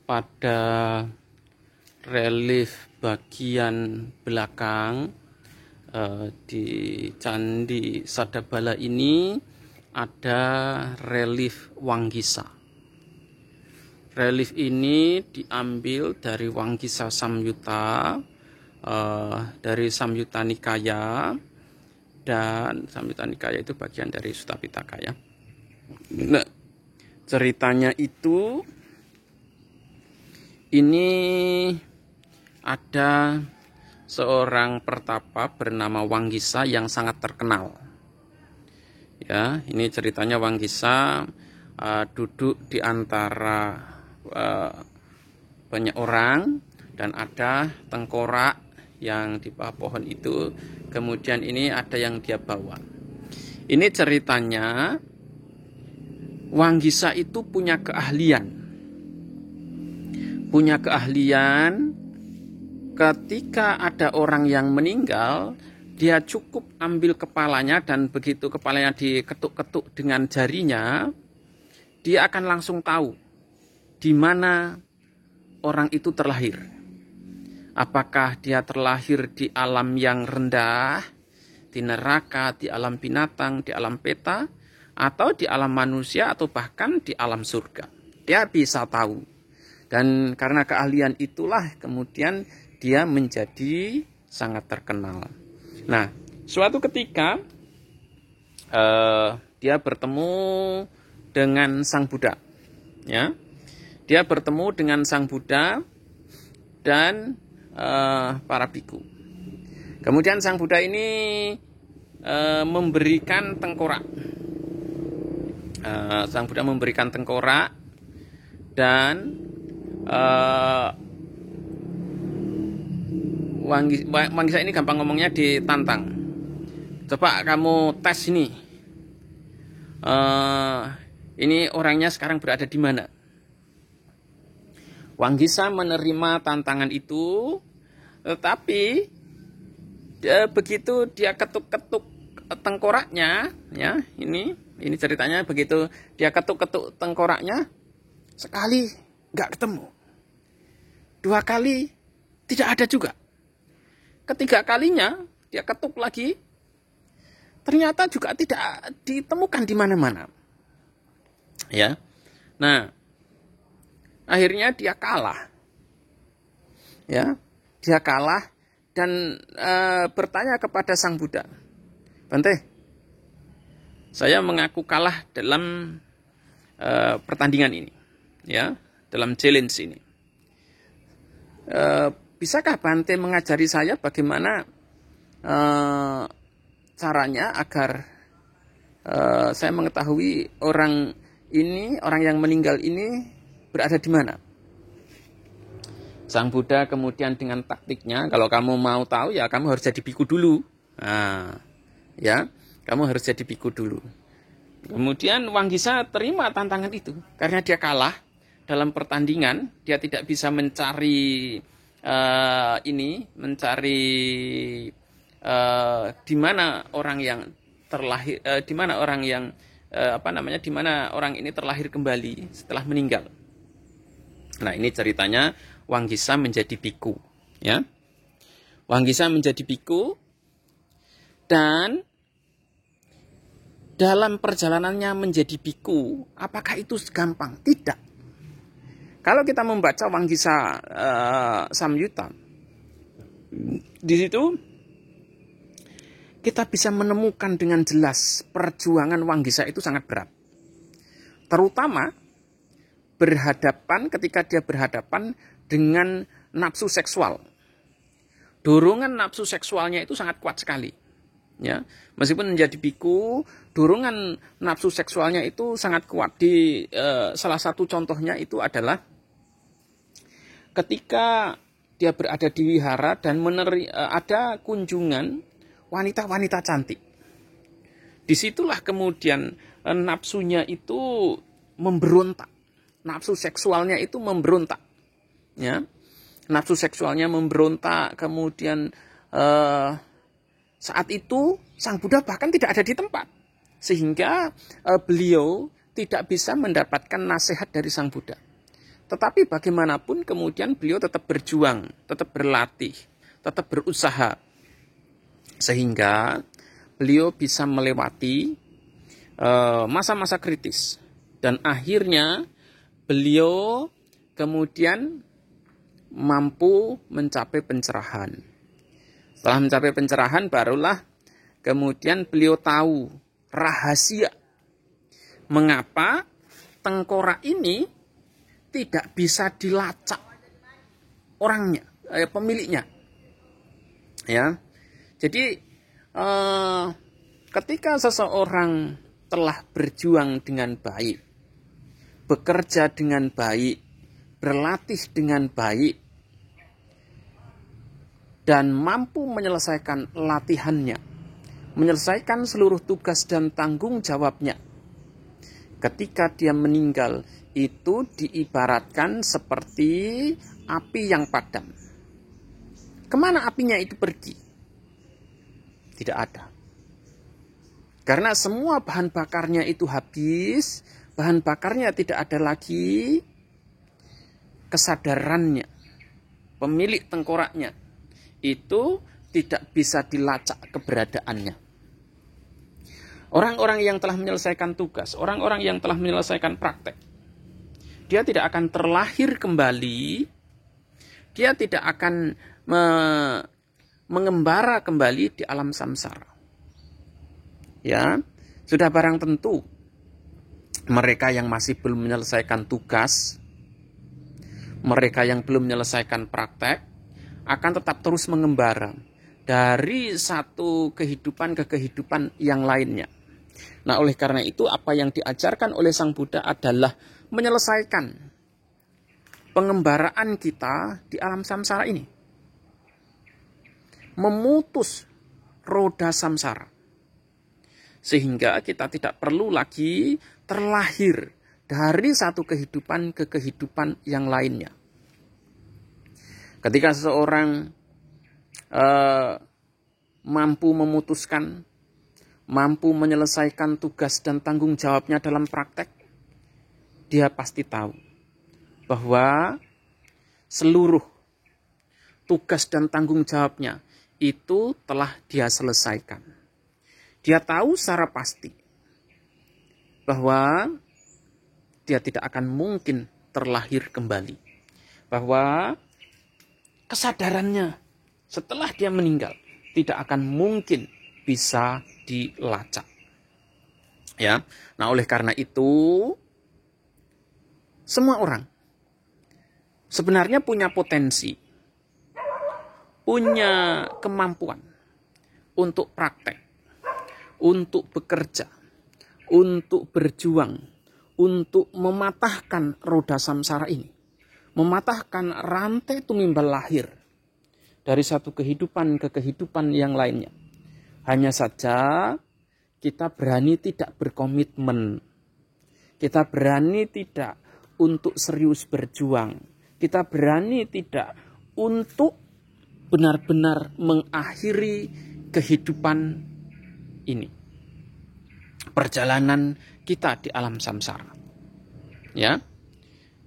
pada relief bagian belakang di Candi Sadabala ini ada relief Wanggisa. Relief ini diambil dari Wanggisa Samyutta, dari Samyutta Nikaya, dan Samyutta Nikaya itu bagian dari Sutta Pitaka ya. Nah, ceritanya itu ini ada seorang pertapa bernama Wanggisa yang sangat terkenal. Ya, ini ceritanya Wanggisa duduk di antara banyak orang dan ada tengkorak yang di bawah pohon itu. Kemudian ini ada yang dia bawa. Ini ceritanya Wanggisa itu punya keahlian. Ketika ada orang yang meninggal, dia cukup ambil kepalanya dan begitu kepalanya diketuk-ketuk dengan jarinya, dia akan langsung tahu di mana orang itu terlahir. Apakah dia terlahir di alam yang rendah, di neraka, di alam binatang, di alam peta, atau di alam manusia, atau bahkan di alam surga. Dia bisa tahu. Dan karena keahlian itulah kemudian dia menjadi sangat terkenal. Nah, suatu ketika dia bertemu dengan Sang Buddha. Ya, dia bertemu dengan Sang Buddha dan para biku. Kemudian Sang Buddha ini memberikan tengkorak. Sang Buddha memberikan tengkorak dan Wanggisa ini gampang ngomongnya ditantang. Coba kamu tes ini. Ini orangnya sekarang berada di mana? Wanggisa menerima tantangan itu, tetapi begitu dia ketuk-ketuk tengkoraknya, ya ini ceritanya begitu dia ketuk-ketuk tengkoraknya, sekali nggak ketemu, 2 kali tidak ada juga, ketiga kalinya dia ketuk lagi, ternyata juga tidak ditemukan di mana-mana. Ya, nah akhirnya dia kalah. Ya, dia kalah dan bertanya kepada Sang Buddha, Bante, saya mengaku kalah dalam pertandingan ini, ya, dalam challenge ini. Bisakah Bante mengajari saya bagaimana caranya agar saya mengetahui orang yang meninggal ini berada di mana? Sang Buddha kemudian dengan taktiknya, kalau kamu mau tahu ya kamu harus jadi biku dulu. Nah, ya, kamu harus jadi biku dulu. Kemudian Wanggisa terima tantangan itu karena dia kalah dalam pertandingan, dia tidak bisa mencari di mana orang yang terlahir, di mana orang yang di mana orang ini terlahir kembali setelah meninggal. Nah, ini ceritanya Wanggisa menjadi biku, ya. Wanggisa menjadi biku dan dalam perjalanannya menjadi biku, apakah itu gampang? Tidak. Kalau kita membaca Wanggisa Samyutta, di situ kita bisa menemukan dengan jelas perjuangan Wanggisa itu sangat berat. Terutama ketika dia berhadapan dengan nafsu seksual. Dorongan nafsu seksualnya itu sangat kuat sekali. Ya, meskipun menjadi biku, dorongan nafsu seksualnya itu sangat kuat. Salah satu contohnya itu adalah ketika dia berada di wihara dan ada kunjungan wanita-wanita cantik. Disitulah kemudian nafsunya itu memberontak. Nafsu seksualnya itu memberontak. Ya. Nafsu seksualnya memberontak, kemudian saat itu Sang Buddha bahkan tidak ada di tempat. Sehingga beliau tidak bisa mendapatkan nasihat dari Sang Buddha. Tetapi bagaimanapun kemudian beliau tetap berjuang, tetap berlatih, tetap berusaha. Sehingga beliau bisa melewati masa-masa kritis. Dan akhirnya beliau kemudian mampu mencapai pencerahan. Setelah mencapai pencerahan barulah kemudian beliau tahu rahasia mengapa tengkorak ini tidak bisa dilacak orangnya, pemiliknya. Ya. Jadi ketika seseorang telah berjuang dengan baik, bekerja dengan baik, berlatih dengan baik, dan mampu menyelesaikan latihannya, menyelesaikan seluruh tugas dan tanggung jawabnya, ketika dia meninggal, itu diibaratkan seperti api yang padam. Kemana apinya itu pergi? Tidak ada. Karena semua bahan bakarnya itu habis, bahan bakarnya tidak ada lagi, kesadarannya, pemilik tengkoraknya, itu tidak bisa dilacak keberadaannya. Orang-orang yang telah menyelesaikan tugas, orang-orang yang telah menyelesaikan praktek, dia tidak akan terlahir kembali, dia tidak akan mengembara kembali di alam samsara. Ya, sudah barang tentu mereka yang masih belum menyelesaikan tugas, mereka yang belum menyelesaikan praktek, akan tetap terus mengembara dari satu kehidupan ke kehidupan yang lainnya. Nah, oleh karena itu apa yang diajarkan oleh Sang Buddha adalah menyelesaikan pengembaraan kita di alam samsara ini. Memutus roda samsara. Sehingga kita tidak perlu lagi terlahir dari satu kehidupan ke kehidupan yang lainnya. Ketika seseorang mampu memutuskan, mampu menyelesaikan tugas dan tanggung jawabnya dalam praktek, dia pasti tahu bahwa seluruh tugas dan tanggung jawabnya itu telah dia selesaikan. Dia tahu secara pasti bahwa dia tidak akan mungkin terlahir kembali. Bahwa kesadarannya setelah dia meninggal tidak akan mungkin bisa dilacak. Ya. Nah, oleh karena itu semua orang sebenarnya punya potensi, punya kemampuan untuk praktek, untuk bekerja, untuk berjuang, untuk mematahkan roda samsara ini. Mematahkan rantai tumimbal lahir dari satu kehidupan ke kehidupan yang lainnya. Hanya saja kita berani tidak berkomitmen. Kita berani tidak untuk serius berjuang. Kita berani tidak untuk benar-benar mengakhiri kehidupan ini. Perjalanan kita di alam samsara. Ya.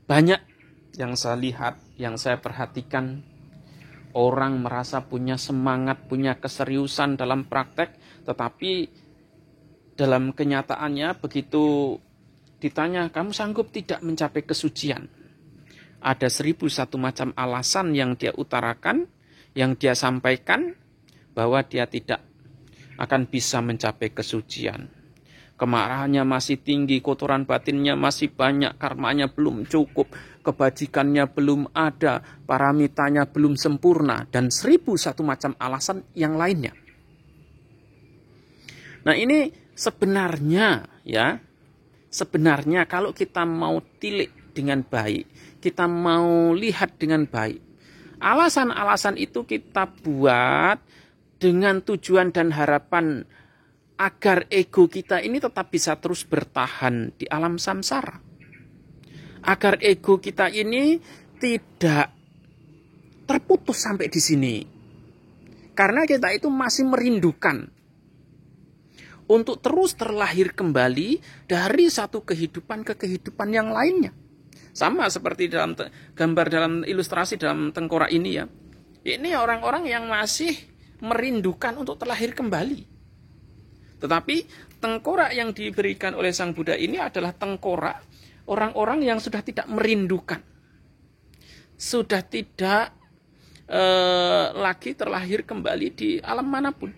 Banyak yang saya lihat, yang saya perhatikan, orang merasa punya semangat, punya keseriusan dalam praktek, tetapi dalam kenyataannya begitu ditanya, kamu sanggup tidak mencapai kesucian? Ada 1001 macam alasan yang dia utarakan, yang dia sampaikan, bahwa dia tidak akan bisa mencapai kesucian. Kemarahannya masih tinggi, kotoran batinnya masih banyak, karmanya belum cukup, kebajikannya belum ada, paramitanya belum sempurna, dan 1001 macam alasan yang lainnya. Nah, ini sebenarnya kalau kita mau tilik dengan baik, kita mau lihat dengan baik, alasan-alasan itu kita buat dengan tujuan dan harapan agar ego kita ini tetap bisa terus bertahan di alam samsara. Agar ego kita ini tidak terputus sampai di sini. Karena kita itu masih merindukan untuk terus terlahir kembali dari satu kehidupan ke kehidupan yang lainnya. Sama seperti dalam gambar dalam ilustrasi dalam tengkorak ini ya. Ini orang-orang yang masih merindukan untuk terlahir kembali. Tetapi tengkorak yang diberikan oleh Sang Buddha ini adalah tengkorak orang-orang yang sudah tidak merindukan. Sudah tidak lagi terlahir kembali di alam manapun.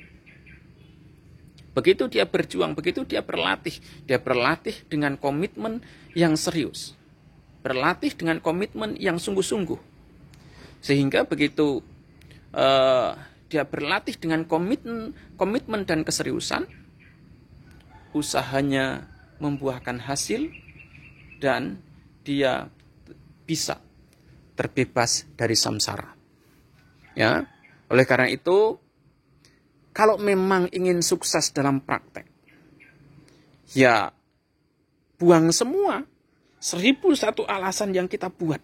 Begitu dia berjuang, begitu dia berlatih dengan komitmen yang serius. Berlatih dengan komitmen yang sungguh-sungguh. Sehingga begitu dia berlatih dengan komitmen dan keseriusan, usahanya membuahkan hasil dan dia bisa terbebas dari samsara. Ya, oleh karena itu, kalau memang ingin sukses dalam praktek, ya buang semua 1001 alasan yang kita buat.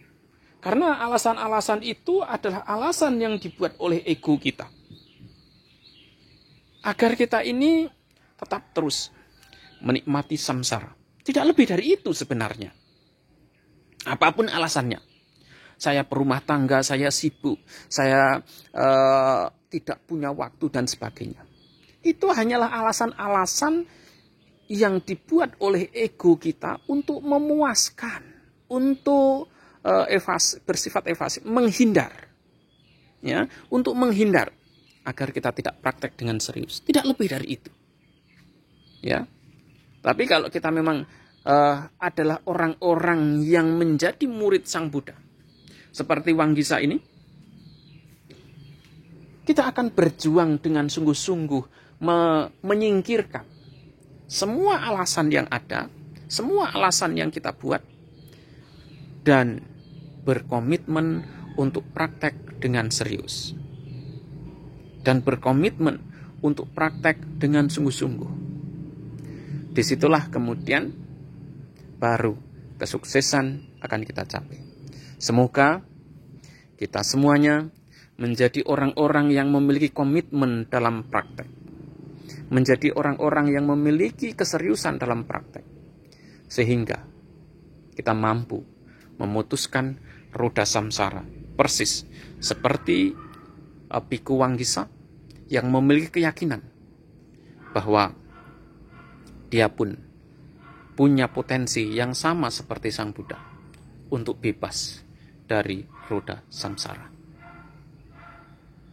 Karena alasan-alasan itu adalah alasan yang dibuat oleh ego kita. Agar kita ini tetap terus menikmati samsara. Tidak lebih dari itu sebenarnya. Apapun alasannya. Saya berumah tangga, saya sibuk, saya tidak punya waktu dan sebagainya. Itu hanyalah alasan-alasan yang dibuat oleh ego kita untuk memuaskan, untuk bersifat evasi, menghindar. Ya, untuk menghindar agar kita tidak praktek dengan serius. Tidak lebih dari itu. Ya. Tapi kalau kita memang adalah orang-orang yang menjadi murid Sang Buddha, seperti Wanggisa ini, kita akan berjuang dengan sungguh-sungguh menyingkirkan semua alasan yang ada, semua alasan yang kita buat, dan berkomitmen untuk praktek dengan serius. Dan berkomitmen untuk praktek dengan sungguh-sungguh. Disitulah kemudian baru kesuksesan akan kita capai. Semoga kita semuanya menjadi orang-orang yang memiliki komitmen dalam praktek. Menjadi orang-orang yang memiliki keseriusan dalam praktek. Sehingga kita mampu memutuskan roda samsara. Persis seperti Bhikkhu Wanggisa yang memiliki keyakinan bahwa dia pun punya potensi yang sama seperti Sang Buddha untuk bebas dari roda samsara.